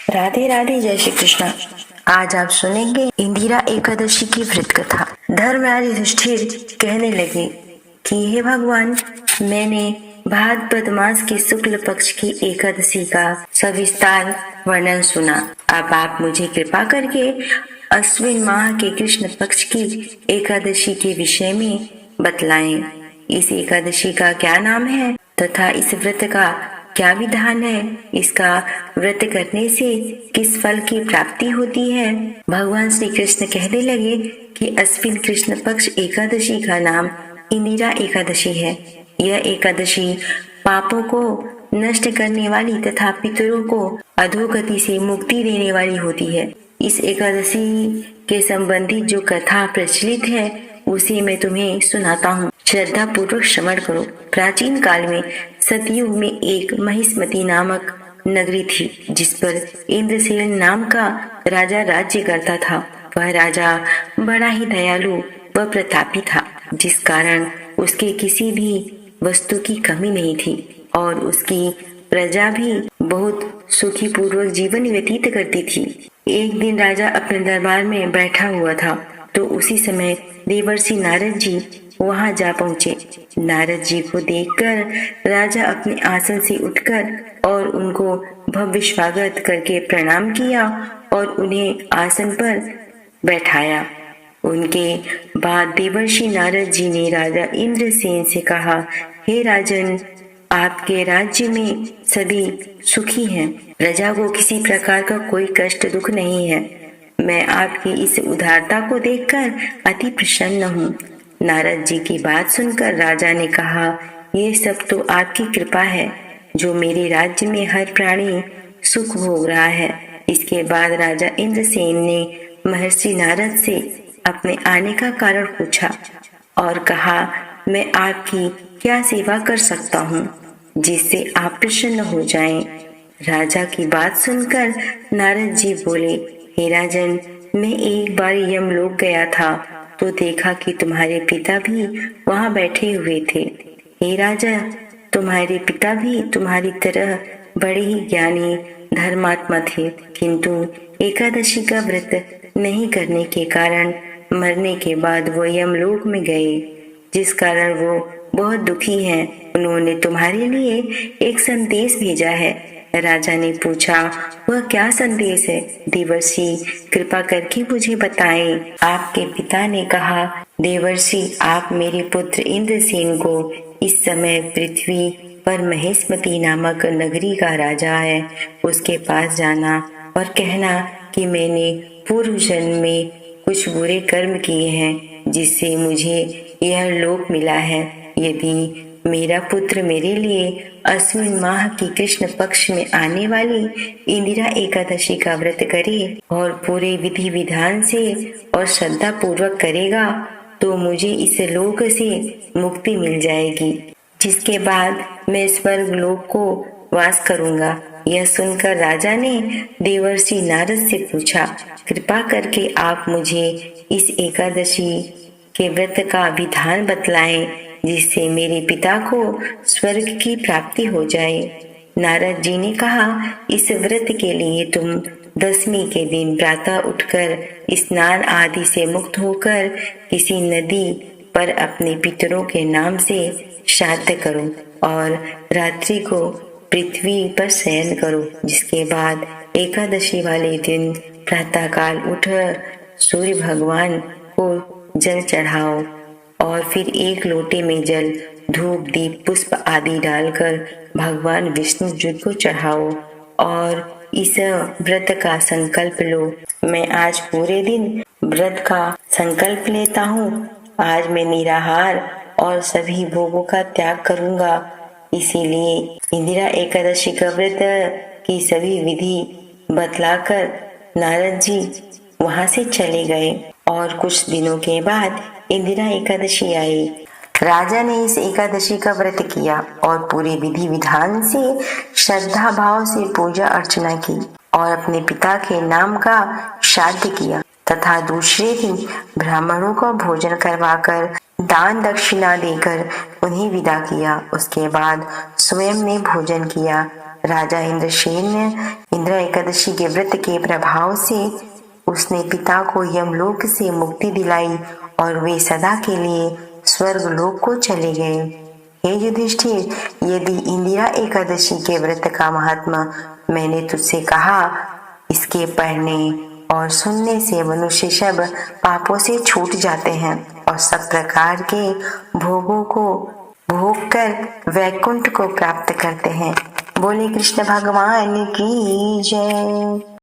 राधे राधे, जय श्री कृष्णा। आज आप सुनेंगे इंदिरा एकादशी की व्रत कथा। धर्मराज युधिष्ठिर कहने लगे कि हे भगवान, मैंने भाद्रपद मास के शुक्ल पक्ष की एकादशी का सविस्तार वर्णन सुना। अब आप मुझे कृपा करके अश्विन माह के कृष्ण पक्ष की एकादशी के विषय में बतलाएं। इस एकादशी का क्या नाम है तथा इस व्रत का क्या विधान है, इसका व्रत करने से किस फल की प्राप्ति होती है। भगवान श्री कृष्ण कहने लगे कि अश्विन कृष्ण पक्ष एकादशी का नाम इंदिरा एकादशी है। यह एकादशी पापों को नष्ट करने वाली तथा पितरों को अधोगति से मुक्ति देने वाली होती है। इस एकादशी के संबंधित जो कथा प्रचलित है उसे मैं तुम्हें सुनाता हूँ, श्रद्धा पूर्वक श्रवण करो। प्राचीन काल में सतयुग में एक महिष्मती नामक नगरी थी, जिस पर इंद्रसेन नाम का राजा राज्य करता था। वह राजा बड़ा ही दयालु व प्रतापी था, जिस कारण उसके किसी भी वस्तु की कमी नहीं थी और उसकी प्रजा भी बहुत सुखी पूर्वक जीवन व्यतीत करती थी। एक दिन राजा अपने दरबार में बैठा हुआ था तो उसी समय देवर्षि नारद जी वहां जा पहुंचे। नारद जी को देखकर राजा अपने आसन से उठकर और उनको भव्य स्वागत करके प्रणाम किया और उन्हें आसन पर बैठाया। उनके बाद देवर्षि नारद जी ने राजा इंद्रसेन से कहा, हे राजन, आपके राज्य में सभी सुखी हैं, प्रजा को किसी प्रकार का कोई कष्ट दुख नहीं है। मैं आपकी इस उदारता को देखकर अति प्रसन्न हूँ। नारद जी की बात सुनकर राजा ने कहा, ये सब तो आपकी कृपा है जो मेरे राज्य में हर प्राणी सुख भोग रहा है। इसके बाद राजा इंद्रसेन ने महर्षि नारद से अपने आने का कारण पूछा और कहा, मैं आपकी क्या सेवा कर सकता हूँ जिससे आप प्रसन्न हो जाएं। राजा की बात सुनकर नारद जी बोले, हे राजन, मैं एक बार यमलोक गया था तो देखा कि तुम्हारे पिता भी वहां बैठे हुए थे। हे राजा, तुम्हारे पिता भी तुम्हारी तरह बड़े ही ज्ञानी धर्मात्मा थे, किंतु एकादशी का व्रत नहीं करने के कारण मरने के बाद वो यमलोक में गए, जिस कारण वो बहुत दुखी हैं। उन्होंने तुम्हारे लिए एक संदेश भेजा है। राजा ने पूछा, वह क्या संदेश है? देवर्षि, कृपा करके मुझे बताएं। आपके पिता ने कहा, देवर्षि, आप मेरे पुत्र इंद्रसेन को इस समय पृथ्वी पर महिष्मती नामक नगरी का राजा है, उसके पास जाना और कहना कि मैंने पूर्व जन्म में कुछ बुरे कर्म किए हैं जिससे मुझे यह लोक मिला है। यदि मेरा पुत्र मेरे लिए अश्विन माह की कृष्ण पक्ष में आने वाली इंदिरा एकादशी का व्रत करे और पूरे विधि विधान से और श्रद्धा पूर्वक करेगा तो मुझे इस लोक से मुक्ति मिल जाएगी, जिसके बाद मैं स्वर्ग लोक को वास करूंगा। यह सुनकर राजा ने देवर्षि नारद से पूछा, कृपा करके आप मुझे इस एकादशी के व्रत का विधान बतलाएं जिससे मेरे पिता को स्वर्ग की प्राप्ति हो जाए। नारद जी ने कहा, इस व्रत के लिए तुम दशमी के दिन प्रातः उठकर स्नान आदि से मुक्त होकर किसी नदी पर अपने पितरों के नाम से श्राद्ध करो और रात्रि को पृथ्वी पर शयन करो। जिसके बाद एकादशी वाले दिन प्रातःकाल उठकर सूर्य भगवान को जल चढ़ाओ और फिर एक लोटे में जल, धूप, दीप, पुष्प आदि डालकर भगवान विष्णु जी को चढ़ाओ और इस व्रत का संकल्प लो। मैं आज पूरे दिन व्रत का संकल्प लेता हूँ। आज मैं निराहार और सभी भोगों का त्याग करूंगा। इसीलिए इंदिरा एकादशी का व्रत की सभी विधि बतलाकर नारद जी वहां से चले गए और कुछ दिनों के बाद इंदिरा एकादशी आई। राजा ने इस एकादशी का व्रत किया और पूरे विधि विधान से श्रद्धा भाव से पूजा अर्चना की और अपने पिता के नाम का श्राद्ध किया तथा दूसरे दिन ब्राह्मणों को भोजन करवाकर दान दक्षिणा देकर उन्हें विदा किया। उसके बाद स्वयं ने भोजन किया राजा इंद्रसेन ने इंदिरा एकादशी के व्रत के प्रभाव से उसने पिता को यमलोक से मुक्ति दिलाई और वे सदा के लिए स्वर्ग लोक को चले गए। हे युधिष्ठिर, यदि इंदिरा एकादशी के व्रत का महात्मा मैंने तुझसे कहा, इसके पढ़ने और सुनने से मनुष्य सब पापों से छूट जाते हैं और सब प्रकार के भोगों को भोग कर वैकुंठ को प्राप्त करते हैं। बोले कृष्ण भगवान की जय।